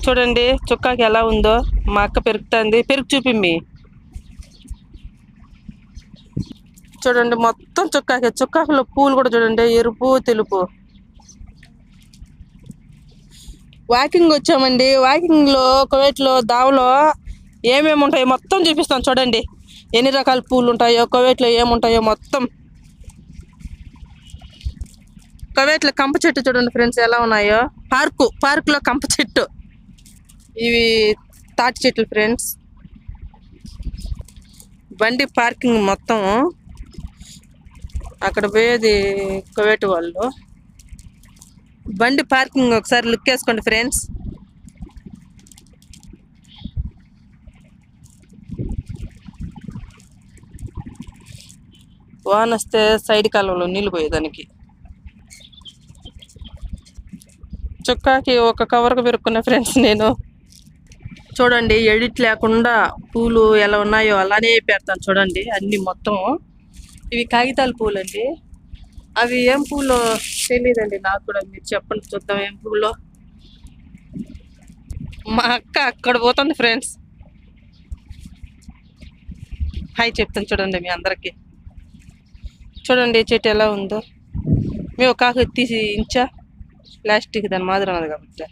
చూడండి చుక్కాకి ఎలా ఉందో. మా అక్క పెరుగుతుంది. పెరుగు చూపిమ్మి. చూడండి మొత్తం చుక్కాకులో పూలు కూడా చూడండి, ఎరుపు తెలుపు. వాకింగ్ వచ్చామండి. వాకింగ్ లో కువైట్లో దావలో ఏమేమి ఉంటాయో మొత్తం చూపిస్తాను. చూడండి ఎన్ని రకాల పూలు ఉంటాయో, కువైట్లో ఏముంటాయో మొత్తం. కువైట్లో కంప చెట్టు చూడండి ఫ్రెండ్స్ ఎలా ఉన్నాయో. పార్క్ లో కంప చెట్టు. ఇవి తాటి చెట్లు ఫ్రెండ్స్. బండి పార్కింగ్ మొత్తం. అక్కడ పోయేది కువైట్ వాళ్ళు. బండి పార్కింగ్ ఒకసారి లుక్ వేసుకోండి ఫ్రెండ్స్. వాన వస్తే సైడ్ కాలంలో నీళ్ళు పోయేదానికి. చుక్కాకి ఒక కవర్కి పెరుక్కున్నా ఫ్రెండ్స్ నేను. చూడండి ఎడిట్ లేకుండా పూలు ఎలా ఉన్నాయో అలానే పెడతాను. చూడండి అన్ని మొత్తం. ఇవి కాగితాల పూలు అండి. అవి ఏం పూలో తెలియదండి నాకు కూడా. మీరు చెప్పండి చూద్దాం ఏం పూలో. మా అక్క అక్కడ పోతుంది ఫ్రెండ్స్. హాయ్ చెప్తాను చూడండి మీ అందరికి. చూడండి చెట్టు ఎలా ఉందో. మేము ఒక ఆకు తీసి ఇంచా ప్లాస్టిక్ దాని మాదిరి ఉన్నది కాబట్టి.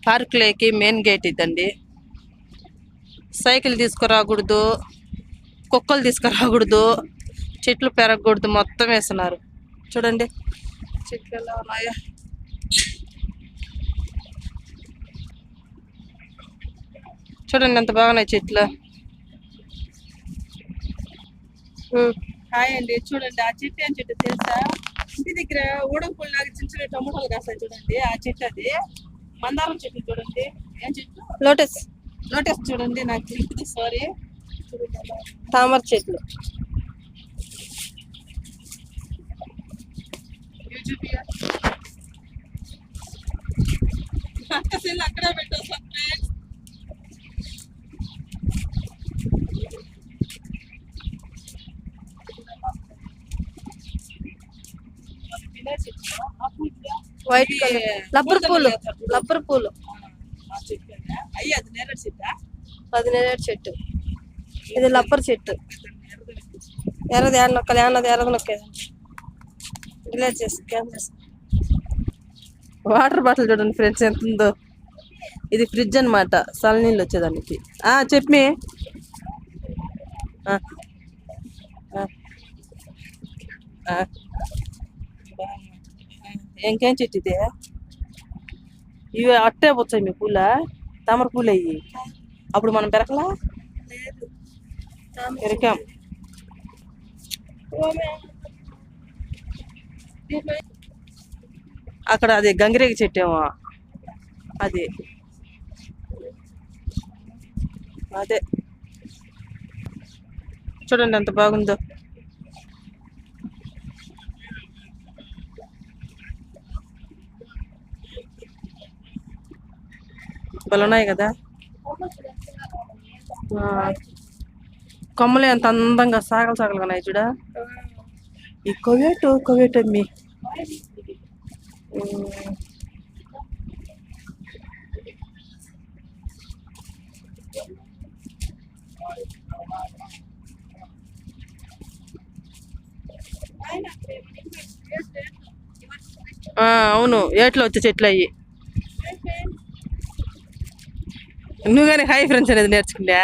పార్కులోకి మెయిన్ గేట్ ఇదండి. సైకిల్ తీసుకురాకూడదు, కుక్కలు తీసుకురాకూడదు, చెట్లు పెరగకూడదు, మొత్తం వేస్తున్నారు. చూడండి చెట్లు ఎలా ఉన్నాయా. చూడండి ఎంత బాగున్నాయి చెట్లు. హాయ్ అండి. చూడండి ఆ చెట్టు ఏం చెట్టు తెలుసా? ఇంటి దగ్గర ఊడగపూలు లాగా చిన్న చిన్న టమోటాలు కాస్తాయి చూడండి. ఆ చెట్టు అది మందారం చెట్టు. చూడండి ఏం చెట్టు? లోటస్ చూడండి. నాకు సారీ, తామర చెట్లు. అక్కడే పెట్టేస్తాను. వైట్ రబ్బర్ పూలు. అది నేరేడు చెట్టు. ఇది రబ్బర్ చెట్టు. ఎర్రది నొక్కలు ఏమన్నది. ఎర్రది నొక్కేదండి. Villages cancer. వాటర్ బాటిల్ చూడండి ఫ్రెండ్స్ ఎంత ఉందో. ఇది ఫ్రిడ్జ్ అనమాట, చల్లనీళ్ళు వచ్చేదానికి. చెప్పి ఇంకేం చెట్టు ఇదే? ఇవి అట్టే వచ్చాయి మీ పూల. తామర పూలు అయ్యి అప్పుడు మనం పెరకలా పెరికాం. అక్కడ అది గంగిరేగి చెట్టేమో. అది అదే చూడండి ఎంత బాగుందో. ఉన్నాయి కదా కొమ్మలు ఎంత అందంగా సాగలుగా ఉన్నాయి చూడ. ఈ కోవేట్ అమ్మి. అవును ఏట్లో వచ్చే చెట్లు అయ్యి. నువ్వు కానీ హాయ్ ఫ్రెండ్స్ అనేది నేర్చుకున్నా.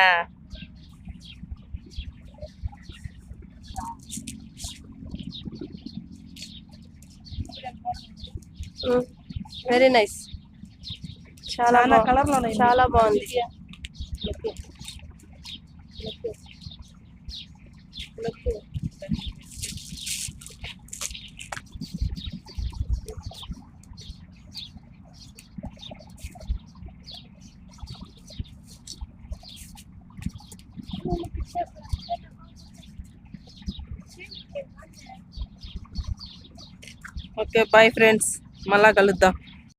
Very nice. చాలా కలర్ లో చాలా బాగుంది. ఓకే బాయ్ ఫ్రెండ్స్, మళ్ళా కలుద్దాం.